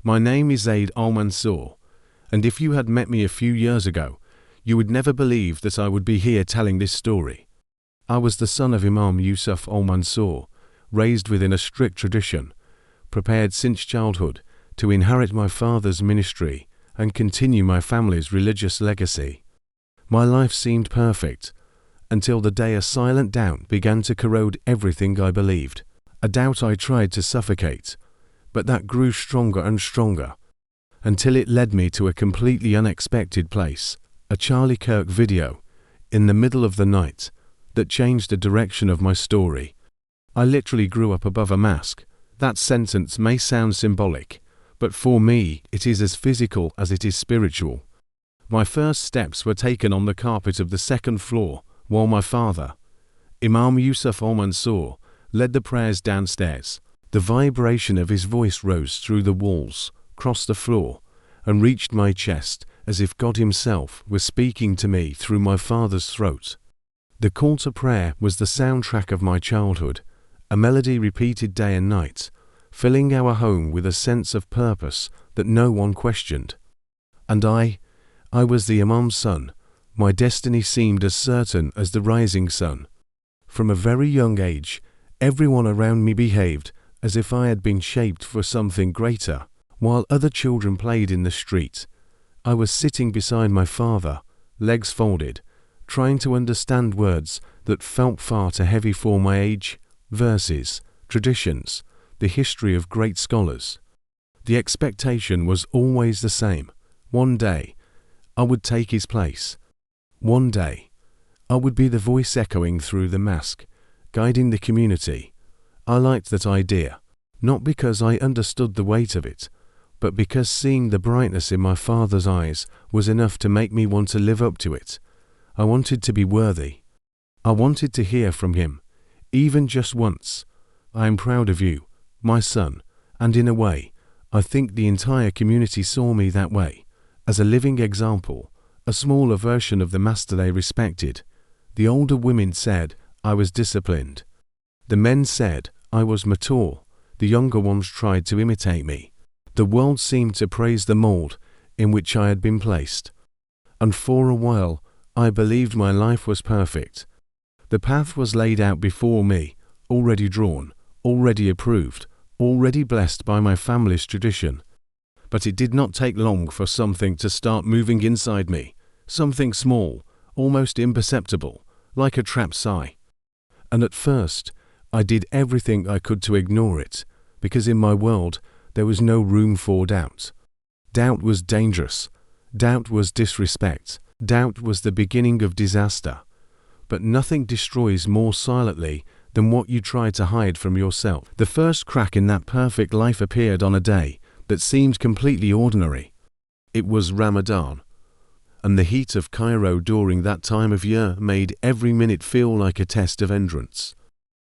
My name is Zaid Al-Mansour, and if you had met me a few years ago, you would never believe that I would be here telling this story. I was the son of Imam Yusuf Al-Mansour, raised within a strict tradition, prepared since childhood to inherit my father's ministry and continue my family's religious legacy. My life seemed perfect, until the day a silent doubt began to corrode everything I believed. A doubt I tried to suffocate, but that grew stronger and stronger, until it led me to a completely unexpected place, a Charlie Kirk video, in the middle of the night, that changed the direction of my story. I literally grew up above a mosque. That sentence may sound symbolic, but for me it is as physical as it is spiritual. My first steps were taken on the carpet of the second floor, while my father, Imam Yusuf Al-Mansour, led the prayers downstairs. The vibration of his voice rose through the walls, crossed the floor, and reached my chest as if God himself was speaking to me through my father's throat. The call to prayer was the soundtrack of my childhood, a melody repeated day and night, filling our home with a sense of purpose that no one questioned. And I was the Imam's son. My destiny seemed as certain as the rising sun. From a very young age, everyone around me behaved as if I had been shaped for something greater. While other children played in the street, I was sitting beside my father, legs folded, trying to understand words that felt far too heavy for my age, verses, traditions, the history of great scholars. The expectation was always the same. One day, I would take his place. One day, I would be the voice echoing through the mosque, guiding the community. I liked that idea, not because I understood the weight of it, but because seeing the brightness in my father's eyes was enough to make me want to live up to it. I wanted to be worthy. I wanted to hear from him, even just once. I am proud of you, my son, and in a way, I think the entire community saw me that way, as a living example, a smaller version of the master they respected. The older women said I was disciplined. The men said I was mature. The younger ones tried to imitate me. The world seemed to praise the mold in which I had been placed. And for a while, I believed my life was perfect. The path was laid out before me, already drawn, already approved, already blessed by my family's tradition. But it did not take long for something to start moving inside me, something small, almost imperceptible, like a trapped sigh. And at first, I did everything I could to ignore it, because in my world, there was no room for doubt. Doubt was dangerous. Doubt was disrespect. Doubt was the beginning of disaster. But nothing destroys more silently than what you try to hide from yourself. The first crack in that perfect life appeared on a day that seemed completely ordinary. It was Ramadan, and the heat of Cairo during that time of year made every minute feel like a test of endurance.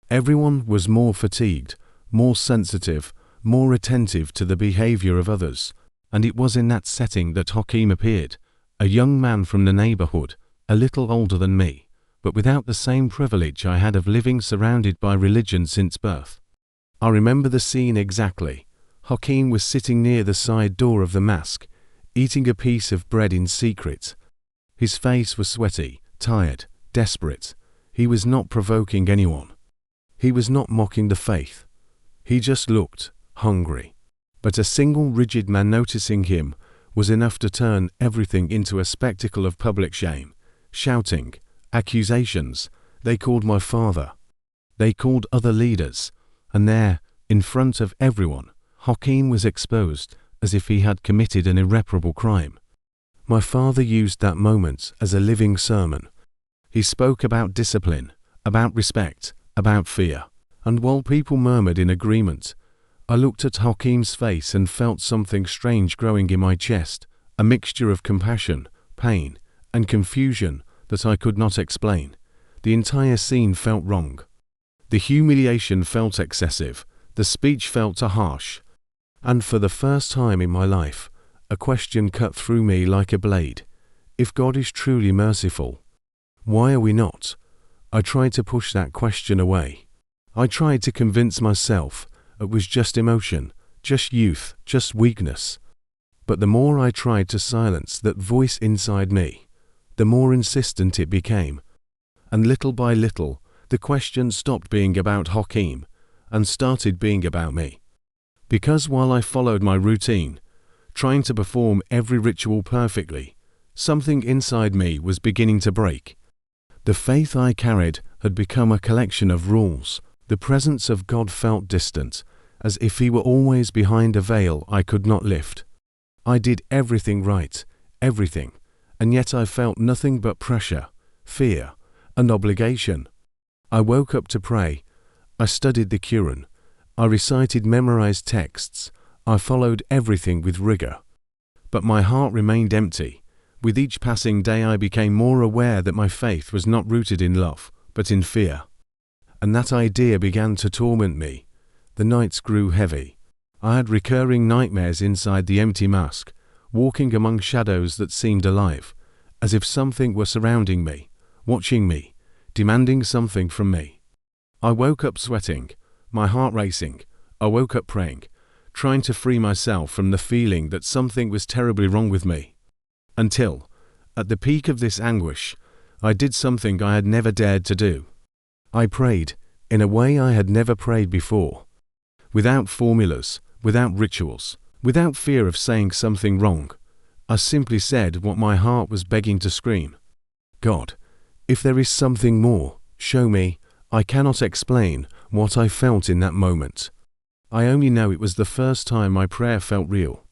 Everyone was more fatigued, more sensitive, more attentive to the behavior of others, and it was in that setting that Hakim appeared, a young man from the neighborhood, a little older than me, but without the same privilege I had of living surrounded by religion since birth. I remember the scene exactly. Hakim was sitting near the side door of the mosque, eating a piece of bread in secret. His face was sweaty, tired, desperate. He was not provoking anyone. He was not mocking the faith. He just looked hungry. But a single rigid man noticing him was enough to turn everything into a spectacle of public shame, shouting, accusations. They called my father. They called other leaders. And there, in front of everyone, Hakim was exposed as if he had committed an irreparable crime. My father used that moment as a living sermon. He spoke about discipline, about respect, about fear. And while people murmured in agreement, I looked at Hakim's face and felt something strange growing in my chest, a mixture of compassion, pain, and confusion that I could not explain. The entire scene felt wrong. The humiliation felt excessive, the speech felt too harsh. And for the first time in my life, a question cut through me like a blade. If God is truly merciful, why are we not? I tried to push that question away. I tried to convince myself it was just emotion, just youth, just weakness. But the more I tried to silence that voice inside me, the more insistent it became. And little by little, the question stopped being about Hakeem and started being about me. Because while I followed my routine, trying to perform every ritual perfectly, something inside me was beginning to break. The faith I carried had become a collection of rules. The presence of God felt distant, as if He were always behind a veil I could not lift. I did everything right, everything, and yet I felt nothing but pressure, fear, and obligation. I woke up to pray. I studied the Quran. I recited memorized texts. I followed everything with rigor. But my heart remained empty. With each passing day I became more aware that my faith was not rooted in love, but in fear. And that idea began to torment me. The nights grew heavy. I had recurring nightmares inside the empty mosque, walking among shadows that seemed alive, as if something were surrounding me, watching me, demanding something from me. I woke up sweating, my heart racing. I woke up praying, trying to free myself from the feeling that something was terribly wrong with me. Until, at the peak of this anguish, I did something I had never dared to do. I prayed, in a way I had never prayed before. Without formulas, without rituals, without fear of saying something wrong, I simply said what my heart was begging to scream. God, if there is something more, show me. I cannot explain what I felt in that moment. I only know it was the first time my prayer felt real.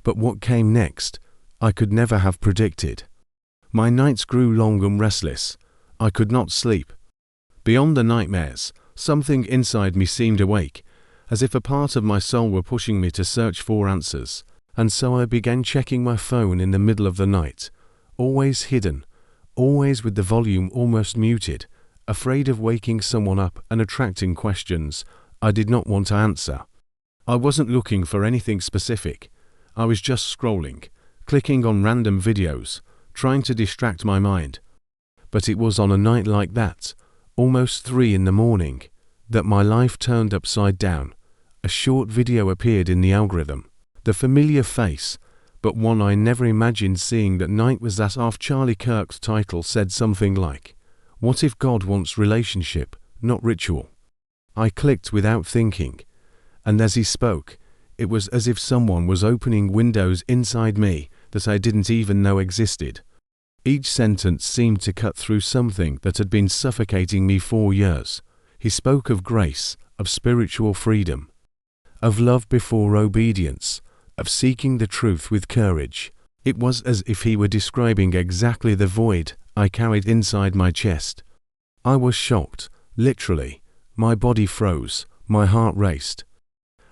But what came next, I could never have predicted. My nights grew long and restless. I could not sleep. Beyond the nightmares, something inside me seemed awake, as if a part of my soul were pushing me to search for answers. And so I began checking my phone in the middle of the night, always hidden, always with the volume almost muted, afraid of waking someone up and attracting questions I did not want to answer. I wasn't looking for anything specific. I was just scrolling, clicking on random videos, trying to distract my mind. But it was on a night like that, almost 3 in the morning, that my life turned upside down. A short video appeared in the algorithm. The familiar face, but one I never imagined seeing that night, was that of Charlie Kirk's title said something like, "What if God wants relationship, not ritual?" I clicked without thinking, and as he spoke, it was as if someone was opening windows inside me that I didn't even know existed. Each sentence seemed to cut through something that had been suffocating me for years. He spoke of grace, of spiritual freedom, of love before obedience, of seeking the truth with courage. It was as if he were describing exactly the void I carried inside my chest. I was shocked, literally. My body froze, my heart raced,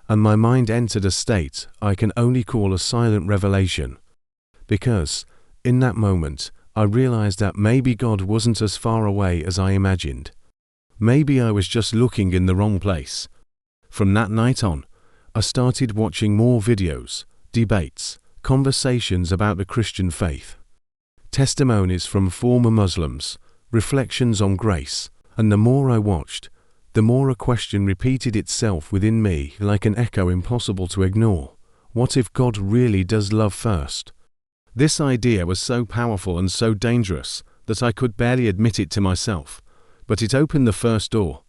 and my mind entered a state I can only call a silent revelation. Because, in that moment, I realized that maybe God wasn't as far away as I imagined. Maybe I was just looking in the wrong place. From that night on, I started watching more videos, debates, conversations about the Christian faith, testimonies from former Muslims, reflections on grace, and the more I watched, the more a question repeated itself within me like an echo impossible to ignore. What if God really does love first? This idea was so powerful and so dangerous that I could barely admit it to myself, but it opened the first door.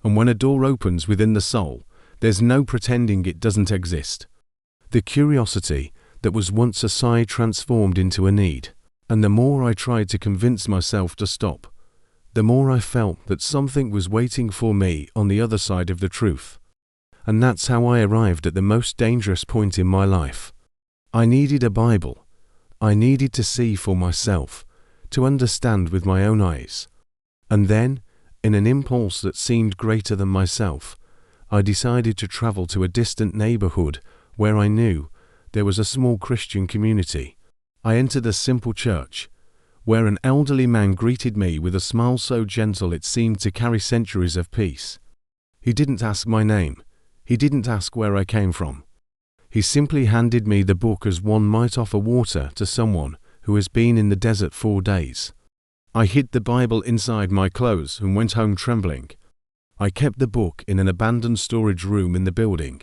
And when a door opens within the soul, there's no pretending it doesn't exist. The curiosity that was once a sigh transformed into a need, and the more I tried to convince myself to stop, the more I felt that something was waiting for me on the other side of the truth. And that's how I arrived at the most dangerous point in my life. I needed a Bible. I needed to see for myself, to understand with my own eyes. And then, in an impulse that seemed greater than myself, I decided to travel to a distant neighborhood where I knew there was a small Christian community. I entered a simple church, where an elderly man greeted me with a smile so gentle it seemed to carry centuries of peace. He didn't ask my name. He didn't ask where I came from. He simply handed me the book as one might offer water to someone who has been in the desert 4 days. I hid the Bible inside my clothes and went home trembling. I kept the book in an abandoned storage room in the building,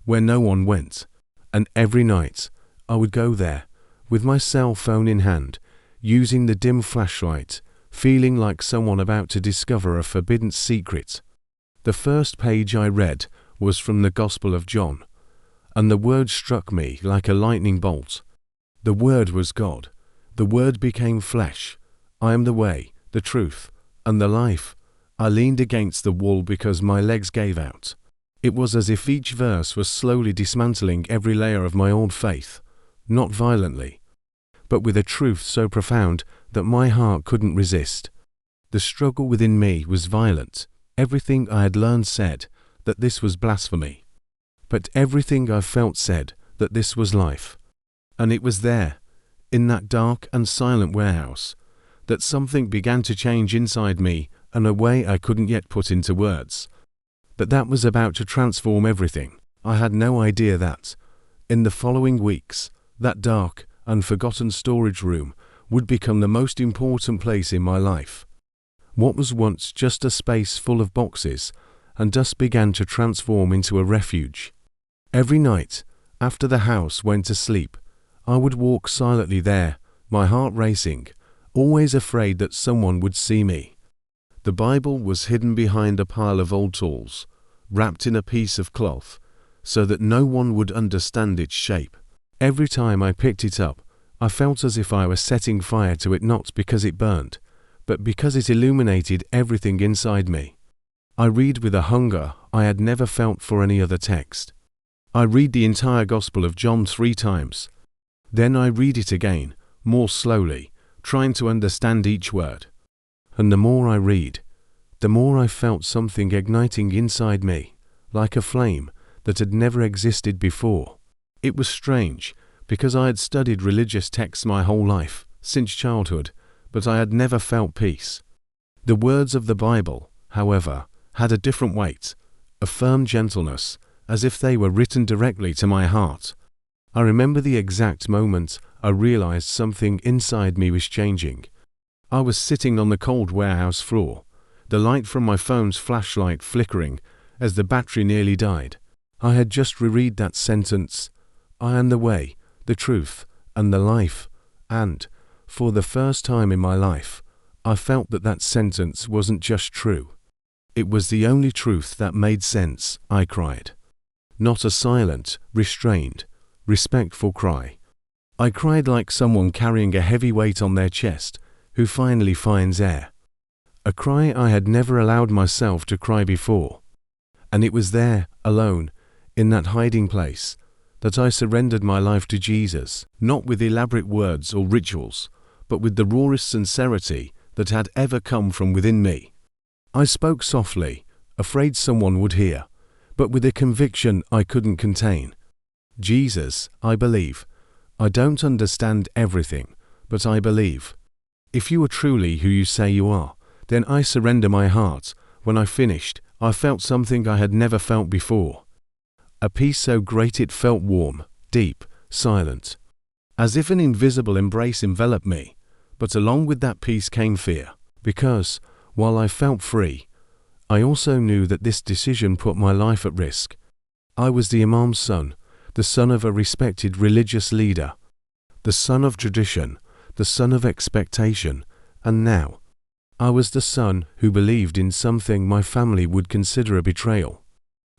where no one went. And every night, I would go there, with my cell phone in hand, using the dim flashlight, feeling like someone about to discover a forbidden secret. The first page I read was from the Gospel of John, and the word struck me like a lightning bolt. The Word was God. The Word became flesh. I am the way, the truth, and the life. I leaned against the wall because my legs gave out. It was as if each verse was slowly dismantling every layer of my old faith, not violently, but with a truth so profound that my heart couldn't resist. The struggle within me was violent. Everything I had learned said that this was blasphemy, but everything I felt said that this was life. And it was there, in that dark and silent warehouse, that something began to change inside me in a way I couldn't yet put into words. But that was about to transform everything. I had no idea that, in the following weeks, that dark and forgotten storage room would become the most important place in my life. What was once just a space full of boxes and dust began to transform into a refuge. Every night, after the house went to sleep, I would walk silently there, my heart racing, always afraid that someone would see me. The Bible was hidden behind a pile of old tools, wrapped in a piece of cloth, so that no one would understand its shape. Every time I picked it up, I felt as if I was setting fire to it, not because it burned, but because it illuminated everything inside me. I read with a hunger I had never felt for any other text. I read the entire Gospel of John 3 times. Then I read it again, more slowly, trying to understand each word. And the more I read, the more I felt something igniting inside me, like a flame that had never existed before. It was strange, because I had studied religious texts my whole life, since childhood, but I had never felt peace. The words of the Bible, however, had a different weight, a firm gentleness, as if they were written directly to my heart. I remember the exact moment I realized something inside me was changing. I was sitting on the cold warehouse floor, the light from my phone's flashlight flickering as the battery nearly died. I had just reread that sentence, "I am the way, the truth, and the life," and, for the first time in my life, I felt that that sentence wasn't just true. It was the only truth that made sense. I cried. Not a silent, restrained, respectful cry. I cried like someone carrying a heavy weight on their chest, who finally finds air. A cry I had never allowed myself to cry before. And it was there, alone, in that hiding place, that I surrendered my life to Jesus, not with elaborate words or rituals, but with the rawest sincerity that had ever come from within me. I spoke softly, afraid someone would hear, but with a conviction I couldn't contain. Jesus, I believe. I don't understand everything, but I believe. If you are truly who you say you are, then I surrender my heart. When I finished, I felt something I had never felt before. A peace so great it felt warm, deep, silent. As if an invisible embrace enveloped me. But along with that peace came fear. Because, while I felt free, I also knew that this decision put my life at risk. I was the Imam's son, the son of a respected religious leader, the son of tradition, the son of expectation, and now, I was the son who believed in something my family would consider a betrayal.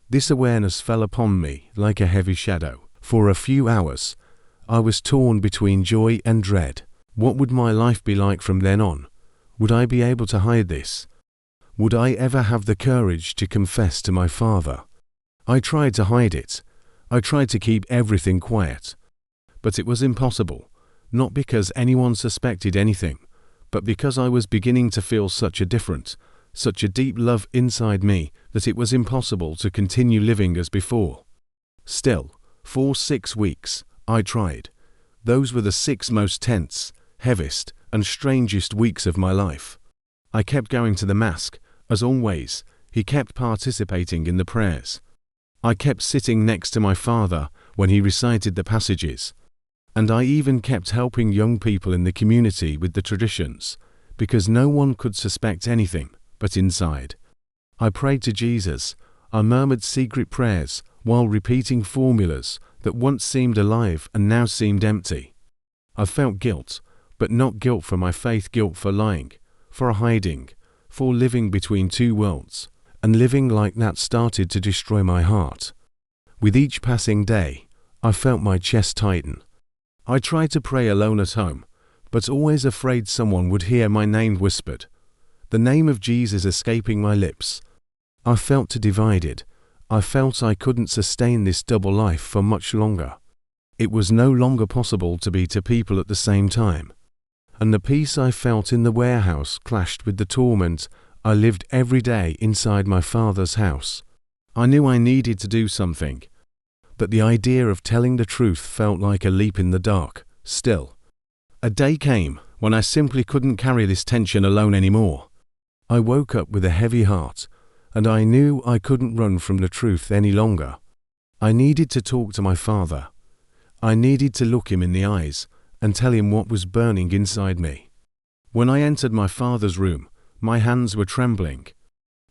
This awareness fell upon me like a heavy shadow. For a few hours, I was torn between joy and dread. What would my life be like from then on? Would I be able to hide this? Would I ever have the courage to confess to my father? I tried to hide it. I tried to keep everything quiet. But it was impossible, not because anyone suspected anything, but because I was beginning to feel such a deep love inside me that it was impossible to continue living as before. Still, for 6 weeks, I tried. Those were the 6 most tense, heaviest, and strangest weeks of my life. I kept going to the mosque, as always. He kept participating in the prayers. I kept sitting next to my father when he recited the passages. And I even kept helping young people in the community with the traditions, because no one could suspect anything, but inside. I prayed to Jesus. I murmured secret prayers, while repeating formulas that once seemed alive and now seemed empty. I felt guilt, but not guilt for my faith, guilt for lying, for hiding, for living between two worlds, and living like that started to destroy my heart. With each passing day, I felt my chest tighten. I tried to pray alone at home, but always afraid someone would hear my name whispered, the name of Jesus escaping my lips. I felt divided. I felt I couldn't sustain this double life for much longer. It was no longer possible to be two people at the same time. And the peace I felt in the warehouse clashed with the torment I lived every day inside my father's house. I knew I needed to do something, but the idea of telling the truth felt like a leap in the dark. Still, a day came when I simply couldn't carry this tension alone anymore. I woke up with a heavy heart, and I knew I couldn't run from the truth any longer. I needed to talk to my father. I needed to look him in the eyes and tell him what was burning inside me. When I entered my father's room, my hands were trembling.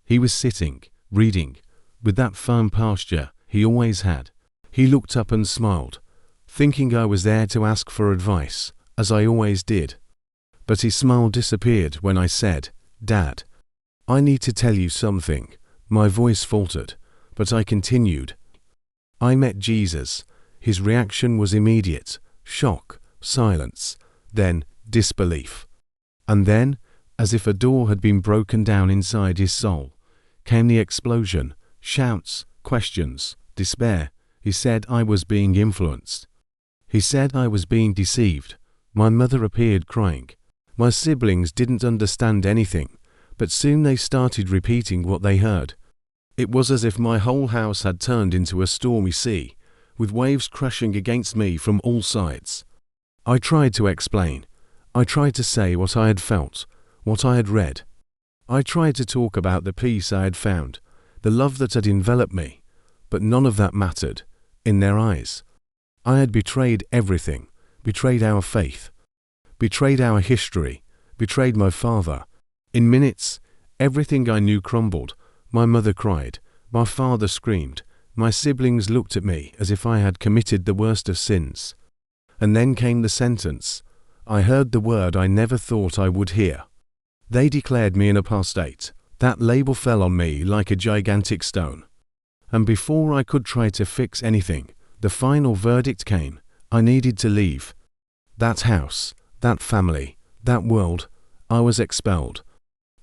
He was sitting, reading, with that firm posture he always had. He looked up and smiled, thinking I was there to ask for advice, as I always did. But his smile disappeared when I said, "Dad, I need to tell you something." My voice faltered, but I continued. I met Jesus. His reaction was immediate: shock, silence, then disbelief. And then, as if a door had been broken down inside his soul, came the explosion: shouts, questions, despair. He said I was being influenced. He said I was being deceived. My mother appeared crying. My siblings didn't understand anything, but soon they started repeating what they heard. It was as if my whole house had turned into a stormy sea, with waves crashing against me from all sides. I tried to explain. I tried to say what I had felt, what I had read. I tried to talk about the peace I had found, the love that had enveloped me, but none of that mattered. In their eyes, I had betrayed everything, betrayed our faith, betrayed our history, betrayed my father. In minutes, everything I knew crumbled. My mother cried, my father screamed, my siblings looked at me as if I had committed the worst of sins. And then came the sentence. I heard the word I never thought I would hear. They declared me an apostate. That label fell on me like a gigantic stone. And before I could try to fix anything, the final verdict came. I needed to leave. That house, that family, that world. I was expelled.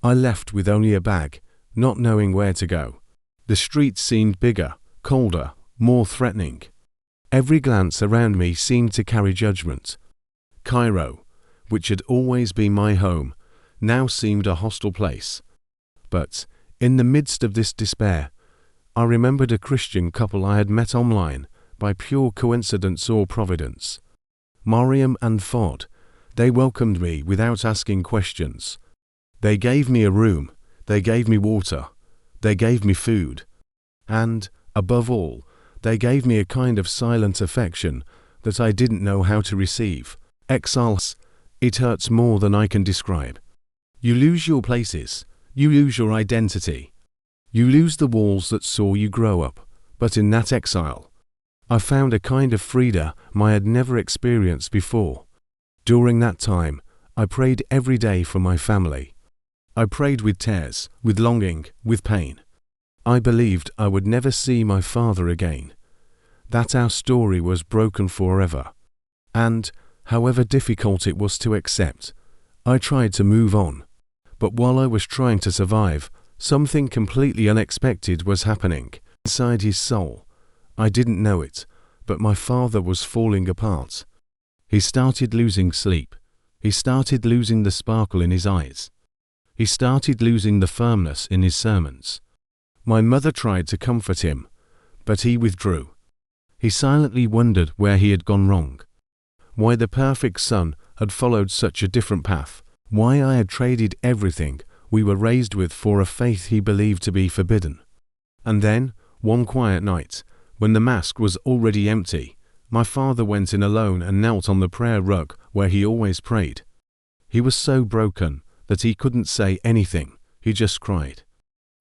I left with only a bag, not knowing where to go. The streets seemed bigger, colder, more threatening. Every glance around me seemed to carry judgment. Cairo, which had always been my home, now seemed a hostile place. But, in the midst of this despair, I remembered a Christian couple I had met online, by pure coincidence or providence. Mariam and Fod. They welcomed me without asking questions. They gave me a room, they gave me water, they gave me food. And, above all, they gave me a kind of silent affection that I didn't know how to receive. Exiles. It hurts more than I can describe. You lose your places, you lose your identity. You lose the walls that saw you grow up, but in that exile, I found a kind of freedom I had never experienced before. During that time, I prayed every day for my family. I prayed with tears, with longing, with pain. I believed I would never see my father again, that our story was broken forever. And, however difficult it was to accept, I tried to move on. But while I was trying to survive, something completely unexpected was happening inside his soul. I didn't know it, but my father was falling apart. He started losing sleep. He started losing the sparkle in his eyes. He started losing the firmness in his sermons. My mother tried to comfort him, but he withdrew. He silently wondered where he had gone wrong, why the perfect son had followed such a different path, why I had traded everything we were raised with for a faith he believed to be forbidden. And then, one quiet night, when the mosque was already empty, my father went in alone and knelt on the prayer rug where he always prayed. He was so broken that he couldn't say anything, he just cried.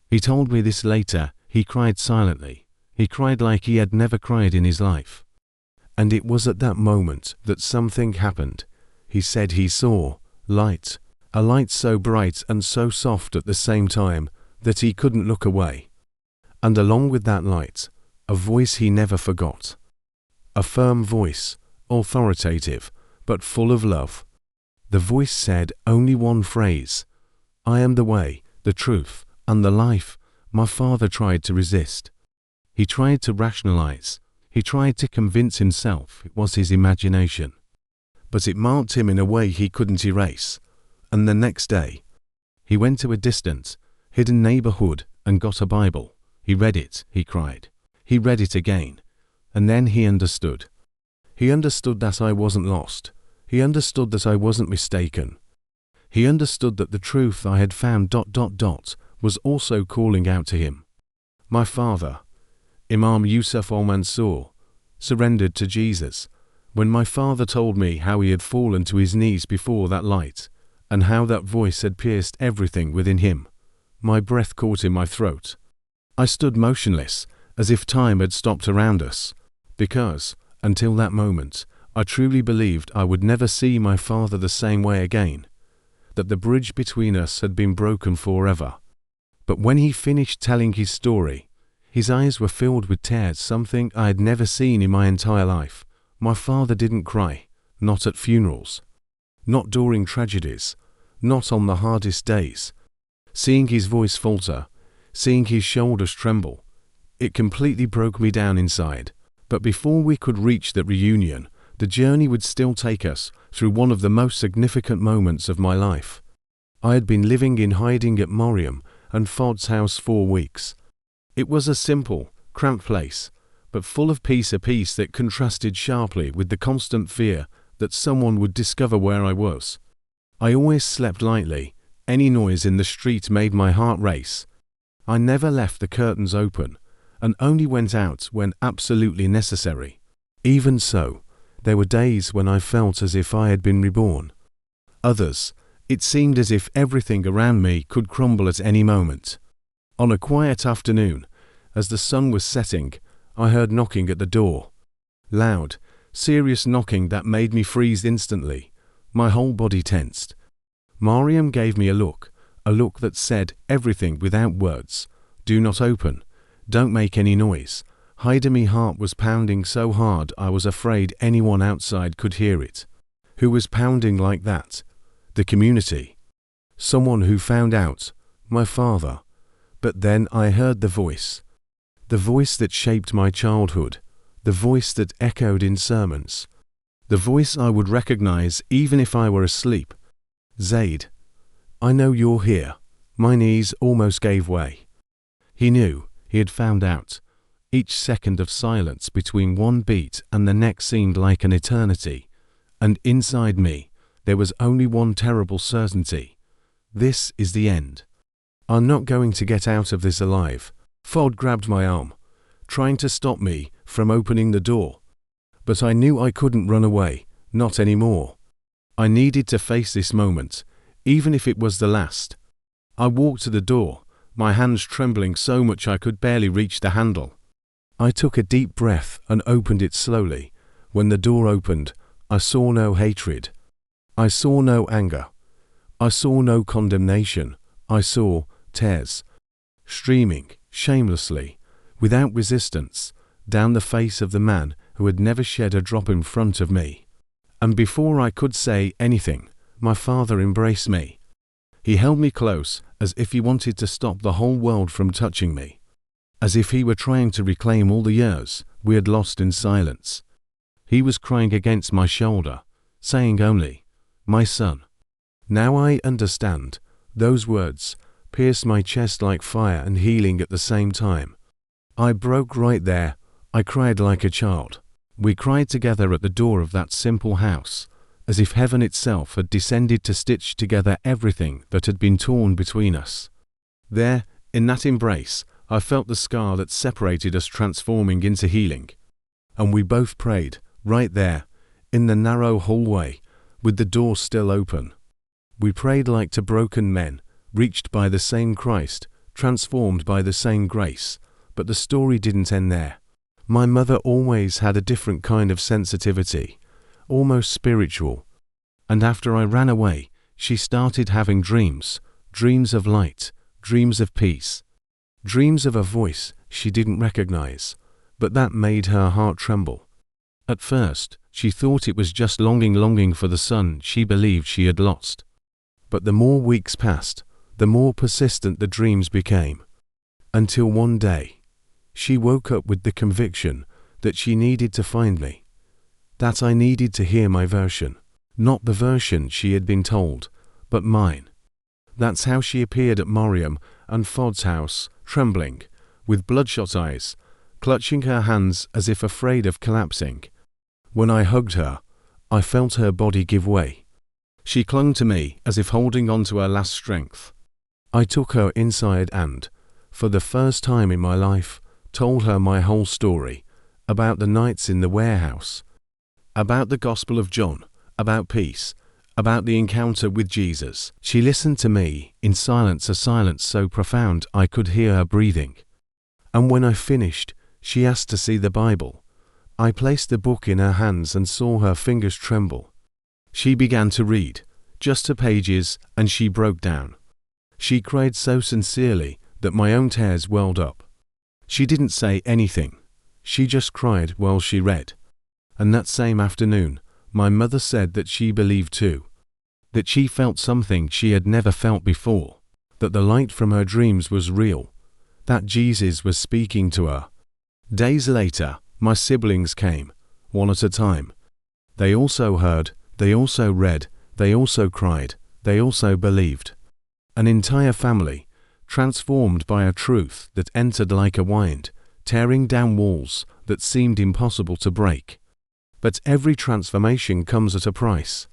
He told me this later. He cried silently. He cried like he had never cried in his life. And it was at that moment that something happened. He said he saw light, a light so bright and so soft at the same time that he couldn't look away. And along with that light, a voice he never forgot. A firm voice, authoritative, but full of love. The voice said only one phrase: "I am the way, the truth, and the life." My father tried to resist. He tried to rationalize. He tried to convince himself it was his imagination. But it marked him in a way he couldn't erase. And the next day, he went to a distant, hidden neighborhood and got a Bible. He read it, he cried. He read it again. And then he understood. He understood that I wasn't lost. He understood that I wasn't mistaken. He understood that the truth I had found ... was also calling out to him. My father, Imam Yusuf al-Mansur, surrendered to Jesus. When my father told me how he had fallen to his knees before that light, and how that voice had pierced everything within him, my breath caught in my throat. I stood motionless, as if time had stopped around us, because, until that moment, I truly believed I would never see my father the same way again, that the bridge between us had been broken forever. But when he finished telling his story, his eyes were filled with tears, something I had never seen in my entire life. My father didn't cry, not at funerals, not during tragedies, not on the hardest days. Seeing his voice falter, seeing his shoulders tremble, it completely broke me down inside. But before we could reach that reunion, the journey would still take us through one of the most significant moments of my life. I had been living in hiding at Mariam and Fod's house 4 weeks. It was a simple, cramped place, but full of peace, a peace that contrasted sharply with the constant fear that someone would discover where I was. I always slept lightly. Any noise in the street made my heart race. I never left the curtains open, and only went out when absolutely necessary. Even so, there were days when I felt as if I had been reborn. Others, it seemed as if everything around me could crumble at any moment. On a quiet afternoon, as the sun was setting, I heard knocking at the door. Loud, serious knocking that made me freeze instantly. My whole body tensed. Mariam gave me a look that said everything without words. Do not open. Don't make any noise. My heart was pounding so hard I was afraid anyone outside could hear it. Who was pounding like that? The community. Someone who found out. My father. But then I heard the voice that shaped my childhood, the voice that echoed in sermons, the voice I would recognize even if I were asleep. Zaid, I know you're here. My knees almost gave way. He knew, he had found out. Each second of silence between one beat and the next seemed like an eternity, and inside me there was only one terrible certainty. This is the end. I'm not going to get out of this alive. Fod grabbed my arm, trying to stop me from opening the door. But I knew I couldn't run away, not anymore. I needed to face this moment, even if it was the last. I walked to the door, my hands trembling so much I could barely reach the handle. I took a deep breath and opened it slowly. When the door opened, I saw no hatred. I saw no anger. I saw no condemnation. I saw tears, streaming, shamelessly, without resistance, down the face of the man who had never shed a drop in front of me. And before I could say anything, my father embraced me. He held me close, as if he wanted to stop the whole world from touching me, as if he were trying to reclaim all the years we had lost in silence. He was crying against my shoulder, saying only, "My son." Now I understand. Those words pierced my chest like fire and healing at the same time. I broke right there. I cried like a child. We cried together at the door of that simple house, as if heaven itself had descended to stitch together everything that had been torn between us. There, in that embrace, I felt the scar that separated us transforming into healing. And we both prayed, right there, in the narrow hallway, with the door still open. We prayed like two broken men, reached by the same Christ, transformed by the same grace, But the story didn't end there. My mother always had a different kind of sensitivity, almost spiritual. And after I ran away, she started having dreams, dreams of light, dreams of peace, dreams of a voice she didn't recognize, but that made her heart tremble. At first, she thought it was just longing for the son she believed she had lost. But the more weeks passed, the more persistent the dreams became. Until one day, she woke up with the conviction that she needed to find me, that I needed to hear my version, not the version she had been told, but mine. That's how she appeared at Mariam and Fod's house, trembling, with bloodshot eyes, clutching her hands as if afraid of collapsing. When I hugged her, I felt her body give way. She clung to me as if holding on to her last strength. I took her inside and, for the first time in my life, told her my whole story, about the nights in the warehouse, about the Gospel of John, about peace, about the encounter with Jesus. She listened to me in silence, a silence so profound I could hear her breathing. And when I finished, she asked to see the Bible. I placed the book in her hands and saw her fingers tremble. She began to read, just 2 pages, and she broke down. She cried so sincerely that my own tears welled up. She didn't say anything. She just cried while she read. And that same afternoon, my mother said that she believed too, that she felt something she had never felt before, that the light from her dreams was real, that Jesus was speaking to her. Days later, my siblings came, one at a time. They also heard, they also read, they also cried, they also believed. An entire family, transformed by a truth that entered like a wind, tearing down walls that seemed impossible to break. But every transformation comes at a price.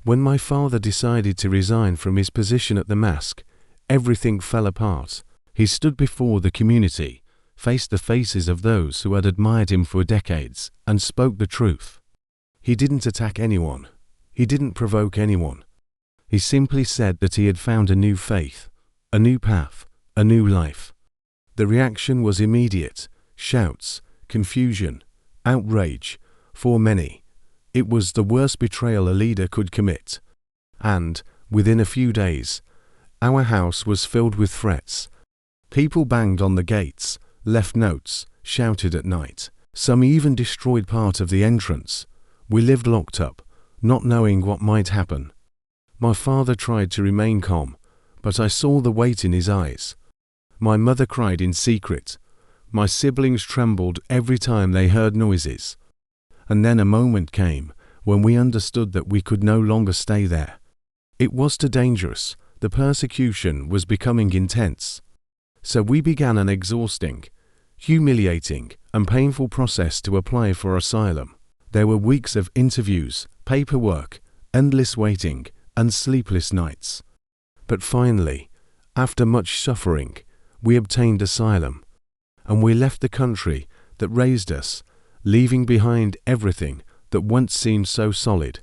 When my father decided to resign from his position at the mosque, everything fell apart. He stood before the community, faced the faces of those who had admired him for decades, and spoke the truth. He didn't attack anyone. He didn't provoke anyone. He simply said that he had found a new faith, a new path, a new life. The reaction was immediate: shouts, confusion, outrage. For many, it was the worst betrayal a leader could commit. And, within a few days, our house was filled with threats. People banged on the gates, left notes, shouted at night. Some even destroyed part of the entrance. We lived locked up, not knowing what might happen. My father tried to remain calm, but I saw the weight in his eyes. My mother cried in secret. My siblings trembled every time they heard noises. And then a moment came when we understood that we could no longer stay there. It was too dangerous. The persecution was becoming intense. So we began an exhausting, humiliating, and painful process to apply for asylum. There were weeks of interviews, paperwork, endless waiting, and sleepless nights. But finally, after much suffering, we obtained asylum, and we left the country that raised us, leaving behind everything that once seemed so solid.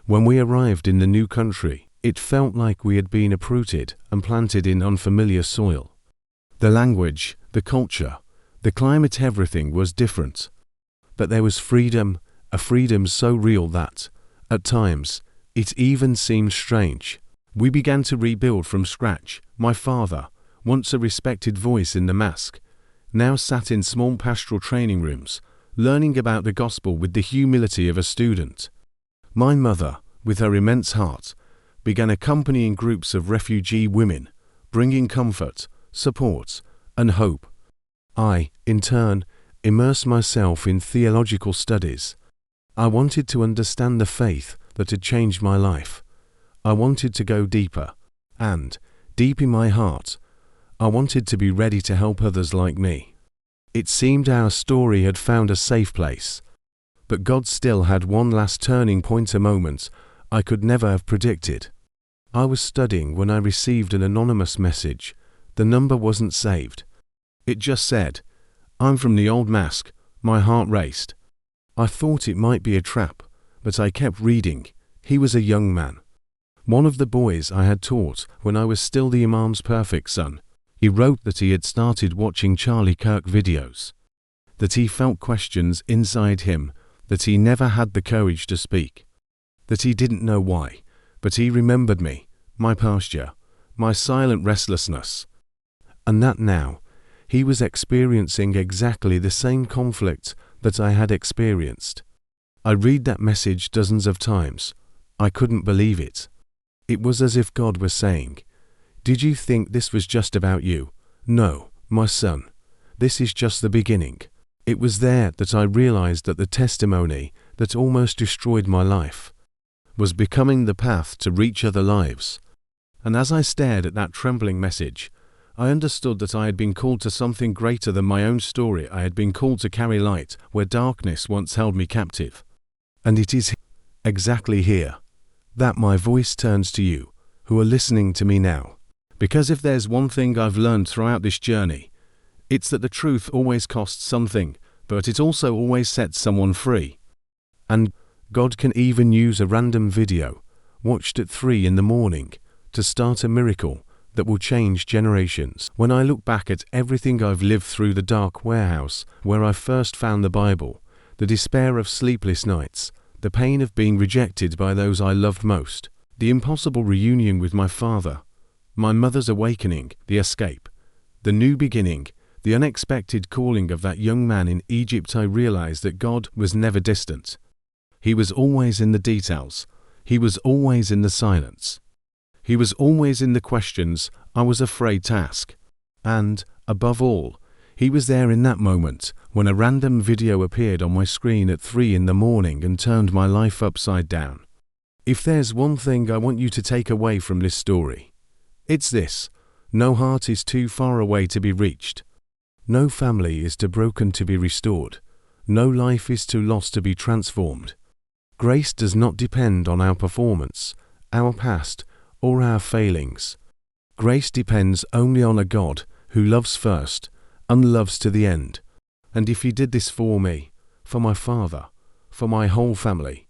When we arrived in the new country, it felt like we had been uprooted and planted in unfamiliar soil. The language, the culture, the climate, everything was different. But there was freedom, a freedom so real that, at times, it even seemed strange. We began to rebuild from scratch. My father, once a respected voice in the mosque, now sat in small pastoral training rooms, learning about the gospel with the humility of a student. My mother, with her immense heart, began accompanying groups of refugee women, bringing comfort, support, and hope. I, in turn, immersed myself in theological studies. I wanted to understand the faith that had changed my life. I wanted to go deeper, and, deep in my heart, I wanted to be ready to help others like me. It seemed our story had found a safe place. But God still had one last turning point, a moment I could never have predicted. I was studying when I received an anonymous message. The number wasn't saved. It just said, "I'm from the old mosque." My heart raced. I thought it might be a trap, but I kept reading. He was a young man, one of the boys I had taught when I was still the Imam's perfect son. He wrote that he had started watching Charlie Kirk videos, that he felt questions inside him, that he never had the courage to speak, that he didn't know why, but he remembered me, my pasture, my silent restlessness, and that now he was experiencing exactly the same conflict that I had experienced. I read that message dozens of times. I couldn't believe it. It was as if God was saying, "Did you think this was just about you? No, my son. This is just the beginning." It was there that I realized that the testimony that almost destroyed my life was becoming the path to reach other lives. And as I stared at that trembling message, I understood that I had been called to something greater than my own story. I had been called to carry light where darkness once held me captive. And it is exactly here that my voice turns to you, who are listening to me now. Because if there's one thing I've learned throughout this journey, it's that the truth always costs something, but it also always sets someone free. And God can even use a random video, watched at 3 in the morning, to start a miracle that will change generations. When I look back at everything I've lived through, the dark warehouse where I first found the Bible, the despair of sleepless nights, the pain of being rejected by those I loved most, the impossible reunion with my father, my mother's awakening, the escape, the new beginning, the unexpected calling of that young man in Egypt, I realized that God was never distant. He was always in the details. He was always in the silence. He was always in the questions I was afraid to ask. And, above all, He was there in that moment when a random video appeared on my screen at 3 in the morning and turned my life upside down. If there's one thing I want you to take away from this story, it's this: no heart is too far away to be reached. No family is too broken to be restored. No life is too lost to be transformed. Grace does not depend on our performance, our past, or our failings. Grace depends only on a God who loves first and loves to the end. And if He did this for me, for my father, for my whole family,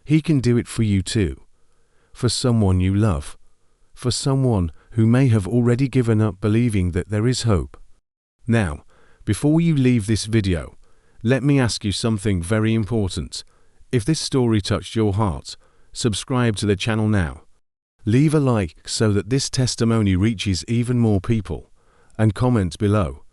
He can do it for you too, for someone you love, for someone who may have already given up believing that there is hope. Now, before you leave this video, let me ask you something very important. If this story touched your heart, subscribe to the channel now. Leave a like so that this testimony reaches even more people, and comment below,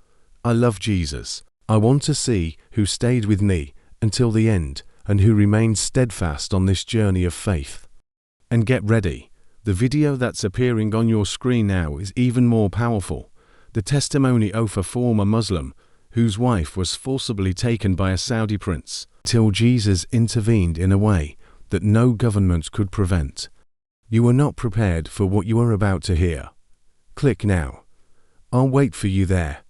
"I love Jesus." I want to see who stayed with me until the end and who remained steadfast on this journey of faith. And get ready, the video that's appearing on your screen now is even more powerful. The testimony of a former Muslim whose wife was forcibly taken by a Saudi prince till Jesus intervened in a way that no government could prevent. You are not prepared for what you are about to hear. Click now. I'll wait for you there.